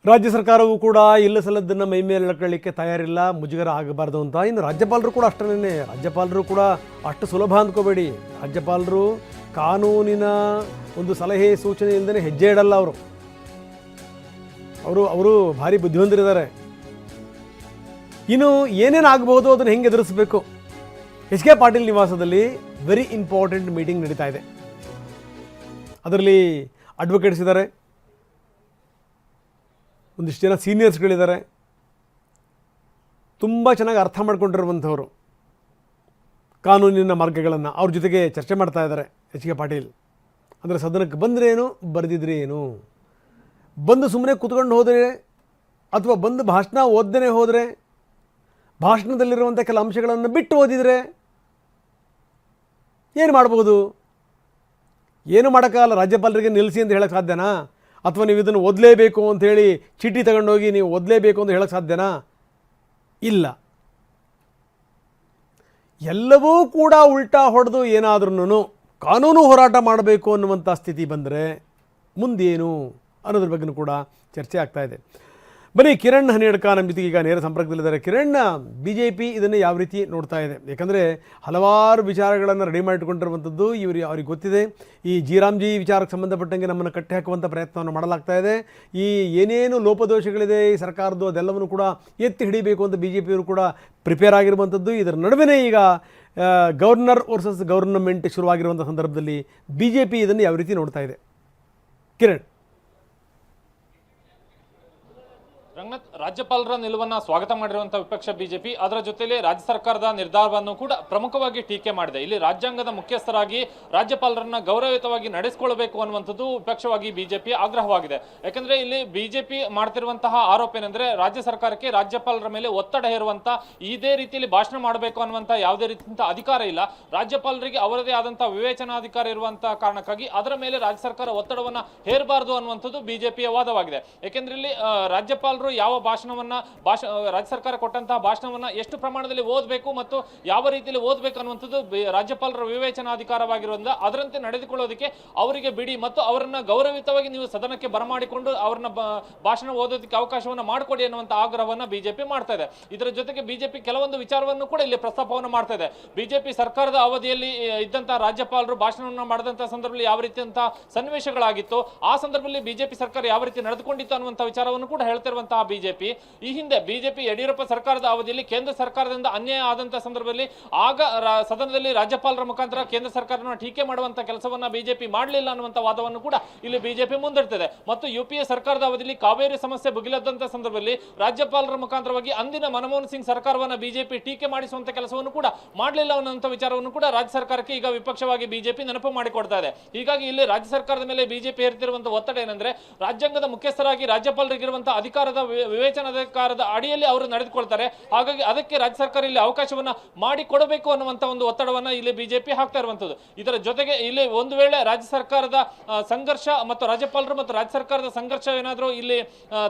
ರಾಜ್ಯ ಸರ್ಕಾರವೂ ಕೂಡ ಇಲ್ಲ ಸಲ್ಲದನ್ನು ಮೈ ಮೇಲೆ ಎಳ್ಕೊಳ್ಳಿಕ್ಕೆ ತಯಾರಿಲ್ಲ, ಮುಜುಗರ ಆಗಬಾರ್ದು ಅಂತ. ಇನ್ನು ರಾಜ್ಯಪಾಲರು ಕೂಡ ಅಷ್ಟೇ. ರಾಜ್ಯಪಾಲರು ಕೂಡ ಅಷ್ಟು ಸುಲಭ ಅಂದ್ಕೋಬೇಡಿ. ರಾಜ್ಯಪಾಲರು ಕಾನೂನಿನ ಒಂದು ಸಲಹೆ ಸೂಚನೆ ಇಲ್ಲದೇ ಹೆಜ್ಜೆ ಇಡಲ್ಲ. ಅವರು ಭಾರಿ ಬುದ್ಧಿವಂತರಿದ್ದಾರೆ. ಇನ್ನು ಏನೇನು ಆಗಬಹುದು ಅದನ್ನು ಹೆಂಗೆ ಎದುರಿಸಬೇಕು. ಎಚ್ ಕೆ ಪಾಟೀಲ್ ನಿವಾಸದಲ್ಲಿ ವೆರಿ ಇಂಪಾರ್ಟೆಂಟ್ ಮೀಟಿಂಗ್ ನಡೀತಾ ಇದೆ. ಅದರಲ್ಲಿ ಅಡ್ವೊಕೇಟ್ಸ್ ಇದ್ದಾರೆ, ಒಂದಿಷ್ಟು ಜನ ಸೀನಿಯರ್ಸ್ಗಳಿದ್ದಾರೆ, ತುಂಬ ಚೆನ್ನಾಗಿ ಅರ್ಥ ಮಾಡ್ಕೊಂಡಿರುವಂಥವ್ರು ಕಾನೂನಿನ ಮಾರ್ಗಗಳನ್ನು. ಅವ್ರ ಜೊತೆಗೆ ಚರ್ಚೆ ಮಾಡ್ತಾ ಇದ್ದಾರೆ ಎಚ್ ಕೆ ಪಾಟೀಲ್. ಅಂದರೆ ಸದನಕ್ಕೆ ಬಂದರೆ ಏನು, ಬರೆದಿದ್ರೆ ಏನು, ಬಂದು ಸುಮ್ಮನೆ ಕೂತ್ಕೊಂಡು ಹೋದರೆ ಅಥವಾ ಬಂದು ಭಾಷಣ ಓದದೇ ಹೋದರೆ, ಭಾಷಣದಲ್ಲಿರುವಂಥ ಕೆಲ ಅಂಶಗಳನ್ನು ಬಿಟ್ಟು ಓದಿದರೆ ಏನು ಮಾಡ್ಬೋದು? ಏನು ಮಾಡೋಕ್ಕಾಗಲ್ಲ. ರಾಜ್ಯಪಾಲರಿಗೆ ನಿಲ್ಲಿಸಿ ಅಂತ ಹೇಳೋಕ್ಕೆ ಸಾಧ್ಯನಾ? ಅಥವಾ ನೀವು ಇದನ್ನು ಓದಲೇಬೇಕು ಅಂಥೇಳಿ ಚೀಟಿ ತಗೊಂಡೋಗಿ ನೀವು ಓದಲೇಬೇಕು ಅಂತ ಹೇಳೋಕ್ಕೆ ಸಾಧ್ಯನಾ? ಇಲ್ಲ. ಎಲ್ಲವೂ ಕೂಡ ಉಲ್ಟಾ ಹೊಡೆದು ಏನಾದ್ರೂ ಕಾನೂನು ಹೋರಾಟ ಮಾಡಬೇಕು ಅನ್ನುವಂಥ ಸ್ಥಿತಿ ಬಂದರೆ ಮುಂದೇನು ಅನ್ನೋದ್ರ ಬಗ್ಗೆಯೂ ಕೂಡ ಚರ್ಚೆ ಆಗ್ತಾ ಇದೆ. ಬನ್ನಿ, ಕಿರಣ್ ಹನಿಯಡ್ಕ ನಮ್ಮ ಜೊತೆಗೆ ಈಗ ನೇರ ಸಂಪರ್ಕದಲ್ಲಿದ್ದಾರೆ. ಕಿರಣ್, ಬಿ ಜೆ ಪಿ ಇದನ್ನು ಯಾವ ರೀತಿ ನೋಡ್ತಾ ಇದೆ? ಯಾಕಂದರೆ ಹಲವಾರು ವಿಚಾರಗಳನ್ನು ರೆಡಿ ಮಾಡಿಕೊಂಡಿರುವಂಥದ್ದು ಅವ್ರಿಗೆ ಗೊತ್ತಿದೆ. ಈ ಜಿ ವಿಚಾರಕ್ಕೆ ಸಂಬಂಧಪಟ್ಟಂಗೆ ನಮ್ಮನ್ನು ಕಟ್ಟಿ ಹಾಕುವಂಥ ಪ್ರಯತ್ನವನ್ನು ಮಾಡಲಾಗ್ತಾ ಇದೆ. ಈ ಏನೇನು ಲೋಪದೋಷಗಳಿದೆ ಈ ಸರ್ಕಾರದ್ದು ಅದೆಲ್ಲವನ್ನು ಕೂಡ ಎತ್ತಿ ಹಿಡಿಬೇಕು ಅಂತ ಬಿ ಜೆ ಪಿಯವರು ಕೂಡ ಪ್ರಿಪೇರ್ ಆಗಿರುವಂಥದ್ದು. ಇದರ ನಡುವೆ ಈಗ ಗವರ್ನರ್ ವರ್ಸಸ್ ಗವರ್ನಮೆಂಟ್ ಶುರುವಾಗಿರುವಂಥ ಸಂದರ್ಭದಲ್ಲಿ ಬಿ ಜೆ ಪಿ ಇದನ್ನು ಯಾವ ರೀತಿ ನೋಡ್ತಾ ಇದೆ? ಕಿರಣ್. ರಂಗನಾಥ್, ರಾಜ್ಯಪಾಲರ ನಿಲುವನ್ನ ಸ್ವಾಗತ ಮಾಡಿರುವಂತಹ ವಿಪಕ್ಷ ಬಿಜೆಪಿ ಅದರ ಜೊತೆಲಿ ರಾಜ್ಯ ಸರ್ಕಾರದ ನಿರ್ಧಾರವನ್ನು ಕೂಡ ಪ್ರಮುಖವಾಗಿ ಟೀಕೆ ಮಾಡಿದೆ. ಇಲ್ಲಿ ರಾಜ್ಯಾಂಗದ ಮುಖ್ಯಸ್ಥರಾಗಿ ರಾಜ್ಯಪಾಲರನ್ನ ಗೌರವಯುತವಾಗಿ ನಡೆಸಿಕೊಳ್ಳಬೇಕು ಅನ್ನುವಂಥದ್ದು ವಿಪಕ್ಷವಾಗಿ ಬಿಜೆಪಿ ಆಗ್ರಹವಾಗಿದೆ. ಯಾಕಂದ್ರೆ ಇಲ್ಲಿ ಬಿಜೆಪಿ ಮಾಡ್ತಿರುವಂತಹ ಆರೋಪ ಏನಂದ್ರೆ ರಾಜ್ಯ ಸರ್ಕಾರಕ್ಕೆ ರಾಜ್ಯಪಾಲರ ಮೇಲೆ ಒತ್ತಡ ಹೇರುವಂತ, ಇದೇ ರೀತಿಯಲ್ಲಿ ಭಾಷಣ ಮಾಡಬೇಕು ಅನ್ನುವಂತ ಯಾವುದೇ ರೀತಿಯ ಅಧಿಕಾರ ಇಲ್ಲ. ರಾಜ್ಯಪಾಲರಿಗೆ ಅವರದೇ ಆದಂತಹ ವಿವೇಚನಾಧಿಕಾರ ಇರುವಂತಹ ಕಾರಣಕ್ಕಾಗಿ ಅದರ ಮೇಲೆ ರಾಜ್ಯ ಸರ್ಕಾರ ಒತ್ತಡವನ್ನ ಹೇರಬಾರದು ಅನ್ನುವಂಥದ್ದು ಬಿಜೆಪಿಯ ವಾದವಾಗಿದೆ. ಯಾಕೆಂದ್ರೆ ಇಲ್ಲಿ ರಾಜ್ಯಪಾಲರು ಯಾವ ರಾಜ್ಯ ಸರ್ಕಾರ ಕೊಟ್ಟಂತಹ ಭಾಷಣವನ್ನ ಎಷ್ಟು ಪ್ರಮಾಣದಲ್ಲಿ ಓದಬೇಕು ಮತ್ತು ಯಾವ ರೀತಿಯಲ್ಲಿ ಓದಬೇಕು ಅನ್ನುವಂಥದ್ದು ರಾಜ್ಯಪಾಲರ ವಿವೇಚನಾಧಿಕಾರವಾಗಿರೋದ್ರಿಂದ ಅದರಂತೆ ನಡೆದುಕೊಳ್ಳೋದಕ್ಕೆ ಅವರಿಗೆ ಬಿಡಿ ಮತ್ತು ಅವರನ್ನ ಗೌರವಯುತವಾಗಿ ನೀವು ಸದನಕ್ಕೆ ಬರಮಾಡಿಕೊಂಡು ಅವರನ್ನ ಭಾಷಣ ಓದೋದಕ್ಕೆ ಅವಕಾಶವನ್ನ ಮಾಡಿಕೊಡಿ ಅನ್ನುವಂಥ ಆಗ್ರಹವನ್ನ ಬಿಜೆಪಿ ಮಾಡ್ತಾ ಇದೆ. ಇದರ ಜೊತೆಗೆ ಬಿಜೆಪಿ ಕೆಲವೊಂದು ವಿಚಾರವನ್ನು ಕೂಡ ಇಲ್ಲಿ ಪ್ರಸ್ತಾಪವನ್ನು ಮಾಡ್ತಾ ಇದೆ. ಬಿಜೆಪಿ ಸರ್ಕಾರದ ಅವಧಿಯಲ್ಲಿ ಇದ್ದಂತಹ ರಾಜ್ಯಪಾಲರು ಭಾಷಣವನ್ನ ಮಾಡಿದಂತಹ ಸಂದರ್ಭದಲ್ಲಿ ಯಾವ ರೀತಿಯಂತಹ ಸನ್ನಿವೇಶಗಳಾಗಿತ್ತು, ಆ ಸಂದರ್ಭದಲ್ಲಿ ಬಿಜೆಪಿ ಸರ್ಕಾರ ಯಾವ ರೀತಿ ನಡೆದುಕೊಂಡಿತ್ತು ಅನ್ನುವಂಥ ವಿಚಾರವನ್ನು ಕೂಡ ಹೇಳ್ತಿರುವಂತಹ ಬಿಜೆಪಿ ಈ ಹಿಂದೆ ಬಿಜೆಪಿ ಯಡಿಯೂರಪ್ಪ ಸರ್ಕಾರದ ಅವಧಿಯಲ್ಲಿ ಕೇಂದ್ರ ಸರ್ಕಾರದಿಂದ ಅನ್ಯಾಯ ಆದಂತಹ ಸಂದರ್ಭದಲ್ಲಿ ಆಗ ಸದನದಲ್ಲಿ ರಾಜ್ಯಪಾಲರ ಮುಖಾಂತರ ಕೇಂದ್ರ ಸರ್ಕಾರವನ್ನು ಟೀಕೆ ಮಾಡುವಂತ ಕೆಲಸವನ್ನ ಬಿಜೆಪಿ ಮಾಡಲಿಲ್ಲ ಅನ್ನುವಂಥ ವಾದವನ್ನು ಕೂಡ ಇಲ್ಲಿ ಬಿಜೆಪಿ ಮುಂದಿಡ್ತಿದೆ. ಮತ್ತು ಯುಪಿಎ ಸರ್ಕಾರದ ಅವಧಿಯಲ್ಲಿ ಕಾವೇರಿ ಸಮಸ್ಯೆ ಭುಗಿಲದಂತಹ ಸಂದರ್ಭದಲ್ಲಿ ರಾಜ್ಯಪಾಲರ ಮುಖಾಂತರವಾಗಿ ಅಂದಿನ ಮನಮೋಹನ್ ಸಿಂಗ್ ಸರ್ಕಾರವನ್ನ ಬಿಜೆಪಿ ಟೀಕೆ ಮಾಡಿಸುವಂತ ಕೆಲಸವನ್ನು ಕೂಡ ಮಾಡಲಿಲ್ಲ ಅನ್ನುವಂಥ ವಿಚಾರವನ್ನು ಕೂಡ ರಾಜ್ಯ ಸರ್ಕಾರಕ್ಕೆ ಈಗ ವಿಪಕ್ಷವಾಗಿ ಬಿಜೆಪಿ ನೆನಪು ಮಾಡಿಕೊಡ್ತಾ ಇದೆ. ಹೀಗಾಗಿ ಇಲ್ಲಿ ರಾಜ್ಯ ಸರ್ಕಾರದ ಮೇಲೆ ಬಿಜೆಪಿ ಹೇರ್ತಿರುವಂತಹ ಒತ್ತಡ ಏನಂದ್ರೆ ರಾಜ್ಯಾಂಗದ ಮುಖ್ಯಸ್ಥರಾಗಿ ರಾಜ್ಯಪಾಲರಿಗಿರುವಂತಹ ಅಧಿಕಾರದ ವಿವೇಚನಾಧಿಕಾರದ ಅಡಿಯಲ್ಲಿ ಅವರು ನಡೆದುಕೊಳ್ತಾರೆ. ಹಾಗಾಗಿ ಅದಕ್ಕೆ ರಾಜ್ಯ ಸರ್ಕಾರ ಇಲ್ಲಿ ಅವಕಾಶವನ್ನ ಮಾಡಿಕೊಡಬೇಕು ಅನ್ನುವಂತ ಒಂದು ಒತ್ತಡವನ್ನ ಇಲ್ಲಿ ಬಿಜೆಪಿ ಹಾಕ್ತಾ ಇರುವಂತದ್ದು. ಇದರ ಜೊತೆಗೆ ಇಲ್ಲಿ ಒಂದು ವೇಳೆ ರಾಜ್ಯ ಸರ್ಕಾರದ ಸಂಘರ್ಷ ಮತ್ತು ರಾಜ್ಯಪಾಲರು ಮತ್ತು ರಾಜ್ಯ ಸರ್ಕಾರದ ಸಂಘರ್ಷ ಏನಾದರೂ ಇಲ್ಲಿ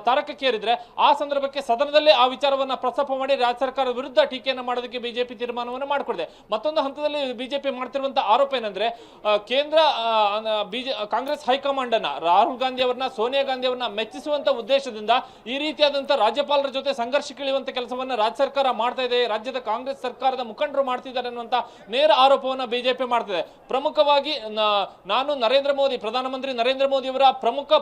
ತಾರಕಕ್ಕೇರಿದ್ರೆ ಆ ಸಂದರ್ಭಕ್ಕೆ ಸದನದಲ್ಲಿ ಆ ವಿಚಾರವನ್ನ ಪ್ರಸ್ತಾಪ ಮಾಡಿ ರಾಜ್ಯ ಸರ್ಕಾರದ ವಿರುದ್ಧ ಟೀಕೆಯನ್ನು ಮಾಡೋದಕ್ಕೆ ಬಿಜೆಪಿ ತೀರ್ಮಾನವನ್ನು ಮಾಡಿಕೊಂಡಿದೆ. ಮತ್ತೊಂದು ಹಂತದಲ್ಲಿ ಬಿಜೆಪಿ ಮಾಡ್ತಿರುವಂತಹ ಆರೋಪ ಏನಂದ್ರೆ ಕೇಂದ್ರ ಕಾಂಗ್ರೆಸ್ ಹೈಕಮಾಂಡ್ ಅನ್ನ ರಾಹುಲ್ ಗಾಂಧಿ ಅವರನ್ನ ಸೋನಿಯಾ ಗಾಂಧಿ ಅವರನ್ನ ಮೆಚ್ಚಿಸುವಂತ ಉದ್ದೇಶದಿಂದ ಈ ರೀತಿಯಾದಂತಹ ರಾಜ್ಯಪಾಲರ ಜೊತೆ ಸಂಘರ್ಷಕ್ಕಿಳಿಯುವಂತ ಕೆಲಸವನ್ನ ರಾಜ್ಯ ಸರ್ಕಾರ ಮಾಡ್ತಾ ಇದೆ, ರಾಜ್ಯದ ಕಾಂಗ್ರೆಸ್ ಸರ್ಕಾರದ ಮುಖಂಡರು ಮಾಡ್ತಿದ್ದಾರೆ ಅನ್ನುವಂತ ನೇರ ಆರೋಪವನ್ನ ಬಿಜೆಪಿ ಮಾಡ್ತಿದೆ. ಪ್ರಮುಖವಾಗಿ ನಾನು ಪ್ರಧಾನಮಂತ್ರಿ ನರೇಂದ್ರ ಮೋದಿ ಅವರ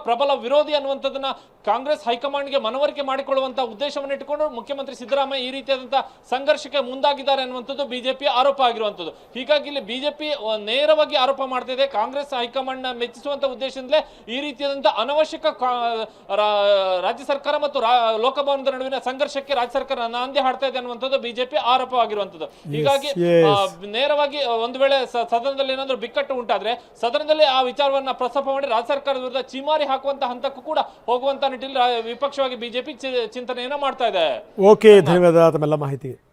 ಪ್ರಬಲ ವಿರೋಧಿ ಅನ್ನುವಂಥದ್ದನ್ನ ಕಾಂಗ್ರೆಸ್ ಹೈಕಮಾಂಡ್ಗೆ ಮನವರಿಕೆ ಮಾಡಿಕೊಳ್ಳುವಂತಹ ಉದ್ದೇಶವನ್ನು ಇಟ್ಟುಕೊಂಡು ಮುಖ್ಯಮಂತ್ರಿ ಸಿದ್ದರಾಮಯ್ಯ ಈ ರೀತಿಯಾದಂತಹ ಸಂಘರ್ಷಕ್ಕೆ ಮುಂದಾಗಿದ್ದಾರೆ ಅನ್ನುವಂಥದ್ದು ಬಿಜೆಪಿ ಆರೋಪ ಆಗಿರುವಂಥದ್ದು. ಹೀಗಾಗಿ ಇಲ್ಲಿ ಬಿಜೆಪಿ ನೇರವಾಗಿ ಆರೋಪ ಮಾಡ್ತಿದೆ, ಕಾಂಗ್ರೆಸ್ ಹೈಕಮಾಂಡ್ ನ ಮೆಚ್ಚಿಸುವಂತ ಉದ್ದೇಶದಿಂದಲೇ ಈ ರೀತಿಯಾದಂತಹ ಅನವಶ್ಯಕ ರಾಜ್ಯ ಸರ್ಕಾರ ಮತ್ತು ಲೋಕಭವನದ ನಡುವಿನ ಸಂಘರ್ಷಕ್ಕೆ ರಾಜ್ಯ ಸರ್ಕಾರ ನಾಂದಿ ಹಾಡ್ತಾ ಇದೆ ಅನ್ನುವಂಥದ್ದು ಬಿಜೆಪಿ ಆರೋಪವಾಗಿರುವಂಥದ್ದು. ಹೀಗಾಗಿ ನೇರವಾಗಿ ಒಂದು ವೇಳೆ ಸದನದಲ್ಲಿ ಏನಾದರೂ ಬಿಕ್ಕಟ್ಟು ಉಂಟಾದ್ರೆ ಸದನದಲ್ಲಿ ಆ ವಿಚಾರವನ್ನ ಪ್ರಸ್ತಾಪ ಮಾಡಿ ರಾಜ್ಯ ಸರ್ಕಾರದ ವಿರುದ್ಧ ಚಿಮಾರಿ ಹಾಕುವಂತ ಹಂತಕ್ಕೂ ಕೂಡ ಹೋಗುವಂತ ನಿಟ್ಟಿನಲ್ಲಿ ವಿಪಕ್ಷವಾಗಿ ಬಿಜೆಪಿ ಚಿಂತನೆಯನ್ನ ಮಾಡ್ತಾ ಇದೆ. ಓಕೆ, ಧನ್ಯವಾದ ತಮ್ಮೆಲ್ಲ ಮಾಹಿತಿಗೆ.